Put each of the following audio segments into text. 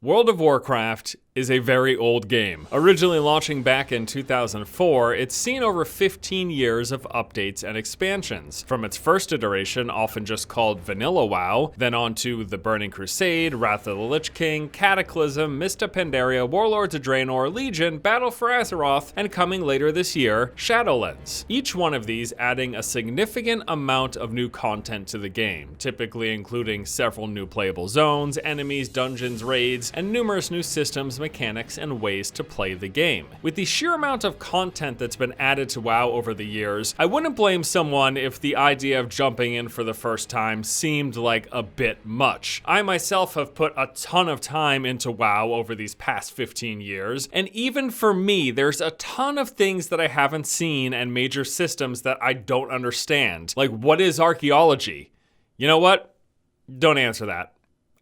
World of Warcraft is a very old game. Originally launching back in 2004, it's seen over 15 years of updates and expansions. From its first iteration, often just called Vanilla WoW, then on to the Burning Crusade, Wrath of the Lich King, Cataclysm, Mist of Pandaria, Warlords of Draenor, Legion, Battle for Azeroth, and coming later this year, Shadowlands. Each one of these adding a significant amount of new content to the game, typically including several new playable zones, enemies, dungeons, raids, and numerous new systems, mechanics, and ways to play the game. With the sheer amount of content that's been added to WoW over the years, I wouldn't blame someone if the idea of jumping in for the first time seemed like a bit much. I myself have put a ton of time into WoW over these past 15 years, and even for me, there's a ton of things that I haven't seen and major systems that I don't understand. Like, what is archaeology? You know what? Don't answer that.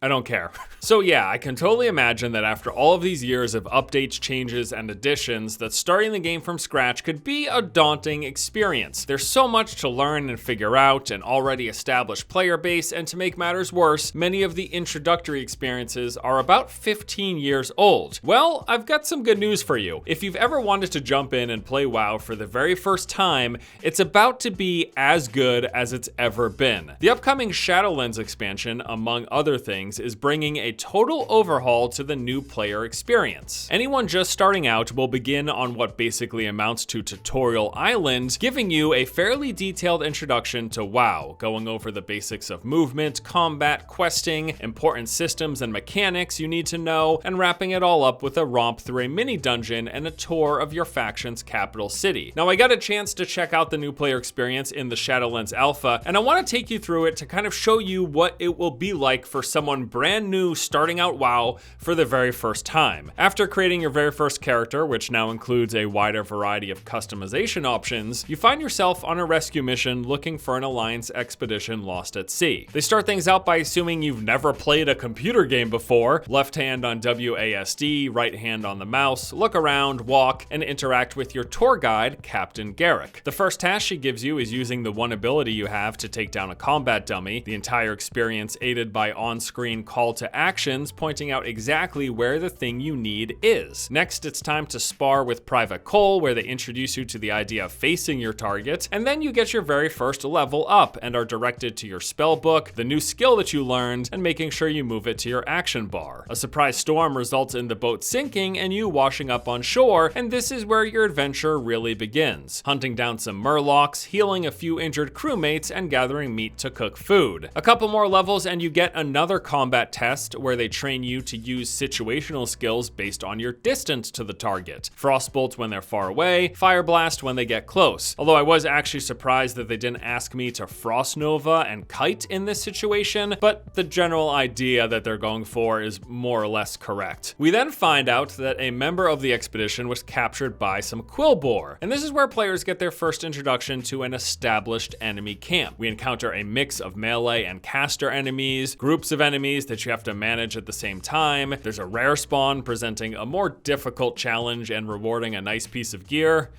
I don't care. So yeah, I can totally imagine that after all of these years of updates, changes, and additions, that starting the game from scratch could be a daunting experience. There's so much to learn and figure out, an already established player base, and to make matters worse, many of the introductory experiences are about 15 years old. Well, I've got some good news for you. If you've ever wanted to jump in and play WoW for the very first time, it's about to be as good as it's ever been. The upcoming Shadowlands expansion, among other things, is bringing a total overhaul to the new player experience. Anyone just starting out will begin on what basically amounts to Tutorial Island, giving you a fairly detailed introduction to WoW, going over the basics of movement, combat, questing, important systems and mechanics you need to know, and wrapping it all up with a romp through a mini dungeon and a tour of your faction's capital city. Now, I got a chance to check out the new player experience in the Shadowlands Alpha, and I want to take you through it to kind of show you what it will be like for someone brand new starting out WoW for the very first time. After creating your very first character, which now includes a wider variety of customization options, you find yourself on a rescue mission looking for an Alliance expedition lost at sea. They start things out by assuming you've never played a computer game before. Left hand on WASD, right hand on the mouse, look around, walk, and interact with your tour guide, Captain Garrick. The first task she gives you is using the one ability you have to take down a combat dummy, the entire experience aided by on-screen call to actions pointing out exactly where the thing you need is. Next, it's time to spar with Private Cole, where they introduce you to the idea of facing your target, and then you get your very first level up and are directed to your spell book, the new skill that you learned, and making sure you move it to your action bar. A surprise storm results in the boat sinking and you washing up on shore, and this is where your adventure really begins. Hunting down some murlocs, healing a few injured crewmates, and gathering meat to cook food. A couple more levels and you get another combat test where they train you to use situational skills based on your distance to the target. Frostbolt when they're far away, Fire Blast when they get close. Although I was actually surprised that they didn't ask me to Frost Nova and Kite in this situation, but the general idea that they're going for is more or less correct. We then find out that a member of the expedition was captured by some Quillboar, and this is where players get their first introduction to an established enemy camp. We encounter a mix of melee and caster enemies, groups of enemies that you have to manage at the same time. There's a rare spawn presenting a more difficult challenge and rewarding a nice piece of gear.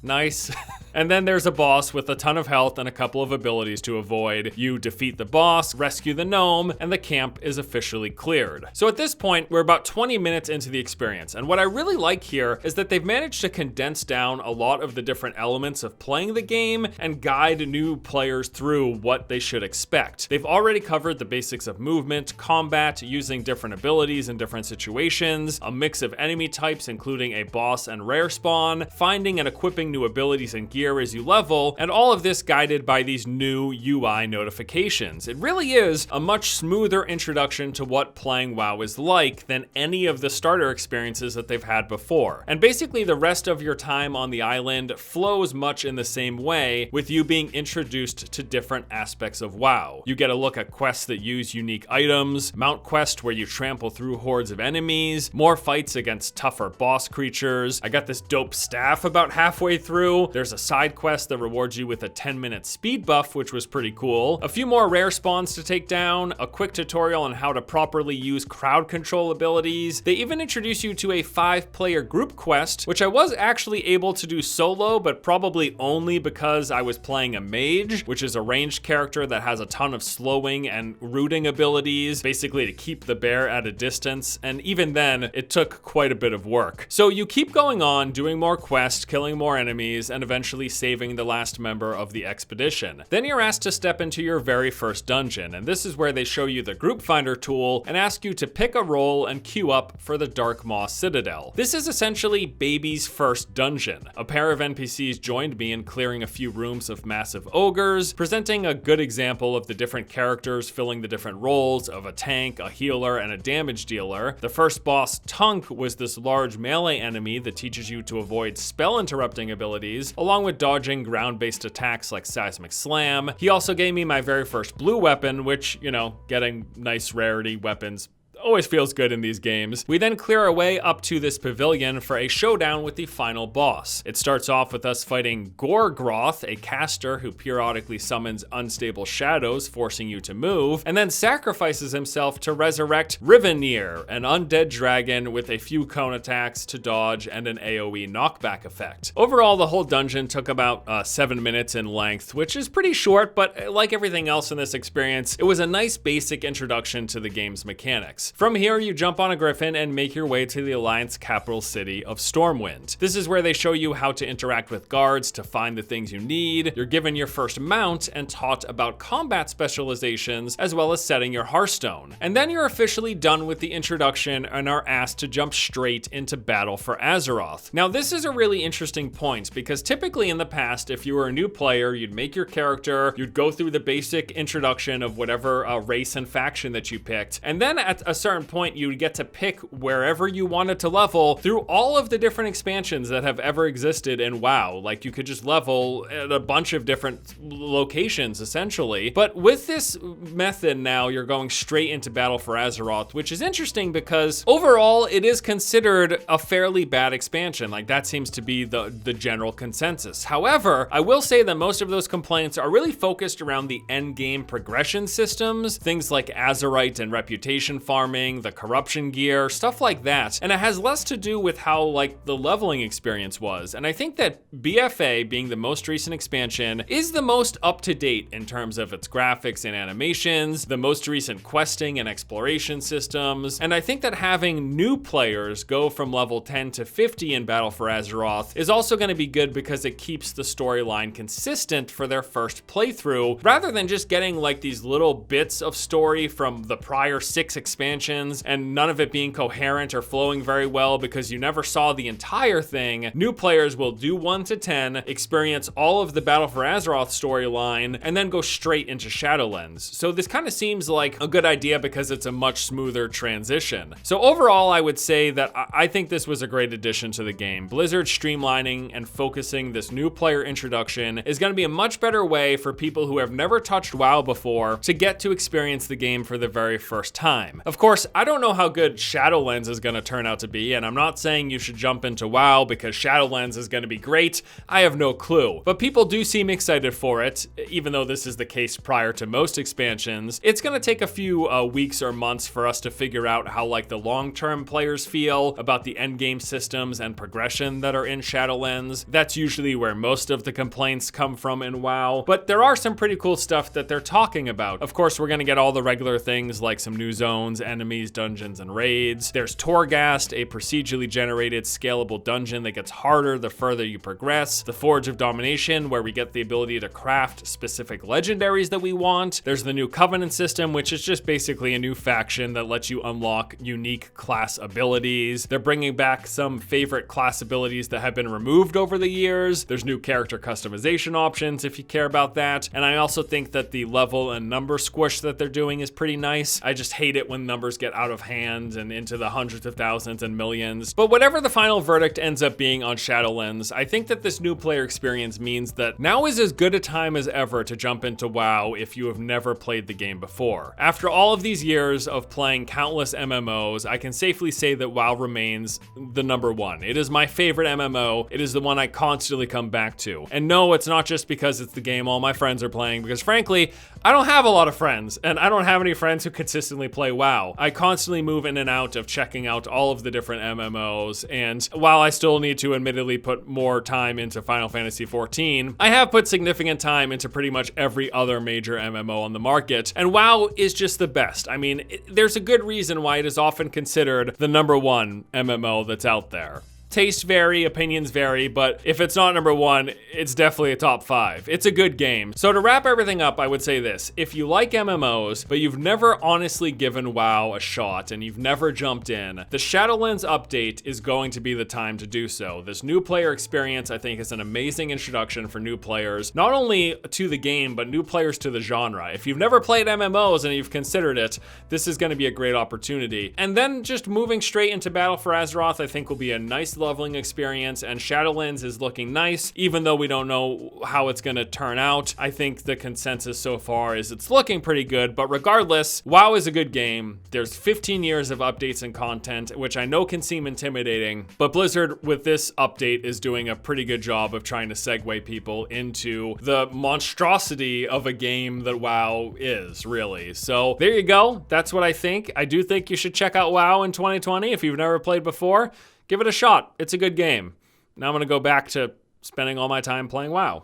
Nice. And then there's a boss with a ton of health and a couple of abilities to avoid. You defeat the boss, rescue the gnome, and the camp is officially cleared. So at this point, we're about 20 minutes into the experience, and what I really like here is that they've managed to condense down a lot of the different elements of playing the game and guide new players through what they should expect. They've already covered the basics of movement, combat, using different abilities in different situations, a mix of enemy types including a boss and rare spawn, finding and equipping new abilities and gear as you level, and all of this guided by these new UI notifications. It really is a much smoother introduction to what playing WoW is like than any of the starter experiences that they've had before. And basically the rest of your time on the island flows much in the same way, with you being introduced to different aspects of WoW. You get a look at quests that use unique items, Mount Quest where you trample through hordes of enemies, more fights against tougher boss creatures. I got this dope staff about halfway playthrough. There's a side quest that rewards you with a 10-minute speed buff, which was pretty cool. A few more rare spawns to take down, a quick tutorial on how to properly use crowd control abilities. They even introduce you to a 5-player group quest, which I was actually able to do solo, but probably only because I was playing a mage, which is a ranged character that has a ton of slowing and rooting abilities, basically to keep the bear at a distance, and even then, it took quite a bit of work. So you keep going on, doing more quests, killing more enemies, and eventually saving the last member of the expedition. Then you're asked to step into your very first dungeon, and this is where they show you the group finder tool and ask you to pick a role and queue up for the Dark Maw Citadel. This is essentially Baby's first dungeon. A pair of NPCs joined me in clearing a few rooms of massive ogres, presenting a good example of the different characters filling the different roles of a tank, a healer, and a damage dealer. The first boss, Tunk, was this large melee enemy that teaches you to avoid spell interrupting abilities, along with dodging ground-based attacks like Seismic Slam. He also gave me my very first blue weapon, which, you know, getting nice rarity weapons always feels good in these games. We then clear our way up to this pavilion for a showdown with the final boss. It starts off with us fighting Gorgroth, a caster who periodically summons unstable shadows, forcing you to move, and then sacrifices himself to resurrect Rivenir, an undead dragon with a few cone attacks to dodge and an AoE knockback effect. Overall, the whole dungeon took about 7 minutes in length, which is pretty short, but like everything else in this experience, it was a nice basic introduction to the game's mechanics. From here, you jump on a griffin and make your way to the Alliance capital city of Stormwind. This is where they show you how to interact with guards to find the things you need. You're given your first mount and taught about combat specializations, as well as setting your Hearthstone. And then you're officially done with the introduction and are asked to jump straight into Battle for Azeroth. Now, this is a really interesting point, because typically in the past, if you were a new player, you'd make your character, you'd go through the basic introduction of whatever race and faction that you picked, and then at a certain point you would get to pick wherever you wanted to level through all of the different expansions that have ever existed in WoW. Like, you could just level at a bunch of different locations essentially. But with this method now, you're going straight into Battle for Azeroth, which is interesting because overall it is considered a fairly bad expansion. Like, that seems to be the general consensus. However, I will say that most of those complaints are really focused around the end game progression systems, things like Azerite and reputation farming, the corruption gear, stuff like that. And it has less to do with how like the leveling experience was. And I think that BFA, being the most recent expansion, is the most up to date in terms of its graphics and animations, the most recent questing and exploration systems. And I think that having new players go from level 10 to 50 in Battle for Azeroth is also going to be good because it keeps the storyline consistent for their first playthrough, rather than just getting like these little bits of story from the prior 6 expansions and none of it being coherent or flowing very well because you never saw the entire thing. New players will do 1 to 10, experience all of the Battle for Azeroth storyline, and then go straight into Shadowlands. So this kind of seems like a good idea because it's a much smoother transition. So overall, I would say that I think this was a great addition to the game. Blizzard streamlining and focusing this new player introduction is going to be a much better way for people who have never touched WoW before to get to experience the game for the very first time. Of course, I don't know how good Shadowlands is going to turn out to be, and I'm not saying you should jump into WoW because Shadowlands is going to be great. I have no clue. But people do seem excited for it, even though this is the case prior to most expansions. It's going to take a few weeks or months for us to figure out how like the long-term players feel about the endgame systems and progression that are in Shadowlands. That's usually where most of the complaints come from in WoW. But there are some pretty cool stuff that they're talking about. Of course, we're going to get all the regular things like some new zones, enemies, dungeons, and raids. There's Torghast, a procedurally generated scalable dungeon that gets harder the further you progress. The Forge of Domination, where we get the ability to craft specific legendaries that we want. There's the new Covenant system, which is just basically a new faction that lets you unlock unique class abilities. They're bringing back some favorite class abilities that have been removed over the years. There's new character customization options if you care about that. And I also think that the level and number squish that they're doing is pretty nice. I just hate it when numbers numbers get out of hand and into the hundreds of thousands and millions. But whatever the final verdict ends up being on Shadowlands, I think that this new player experience means that now is as good a time as ever to jump into WoW if you have never played the game before. After all of these years of playing countless MMOs, I can safely say that WoW remains the number one. It is my favorite MMO. It is the one I constantly come back to. And no, it's not just because it's the game all my friends are playing, because frankly, I don't have a lot of friends, and I don't have any friends who consistently play WoW. I constantly move in and out of checking out all of the different MMOs, and while I still need to admittedly put more time into Final Fantasy XIV, I have put significant time into pretty much every other major MMO on the market, and WoW is just the best. I mean, there's a good reason why it is often considered the number one MMO that's out there. Tastes vary, opinions vary, but if it's not number one, it's definitely a top 5. It's a good game. So to wrap everything up, I would say this. If you like MMOs, but you've never honestly given WoW a shot and you've never jumped in, the Shadowlands update is going to be the time to do so. This new player experience, I think, is an amazing introduction for new players, not only to the game, but new players to the genre. If you've never played MMOs and you've considered it, this is going to be a great opportunity. And then just moving straight into Battle for Azeroth, I think will be a nice leveling experience, and Shadowlands is looking nice, even though we don't know how it's gonna turn out. I think the consensus so far is it's looking pretty good, but regardless, WoW is a good game. There's 15 years of updates and content, which I know can seem intimidating, but Blizzard with this update is doing a pretty good job of trying to segue people into the monstrosity of a game that WoW is, really. So there you go. That's what I think. I do think you should check out WoW in 2020 if you've never played before. Give it a shot. It's a good game. Now I'm going to go back to spending all my time playing WoW.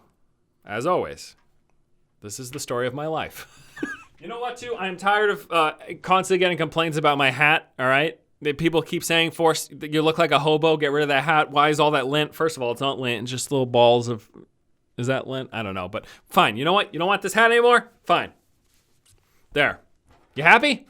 As always, this is the story of my life. You know what, too? I'm tired of constantly getting complaints about my hat, all right? People keep saying, "Force, you look like a hobo. Get rid of that hat. Why is all that lint?" First of all, it's not lint. It's just little balls of... Is that lint? I don't know. But fine. You know what? You don't want this hat anymore? Fine. There. You happy?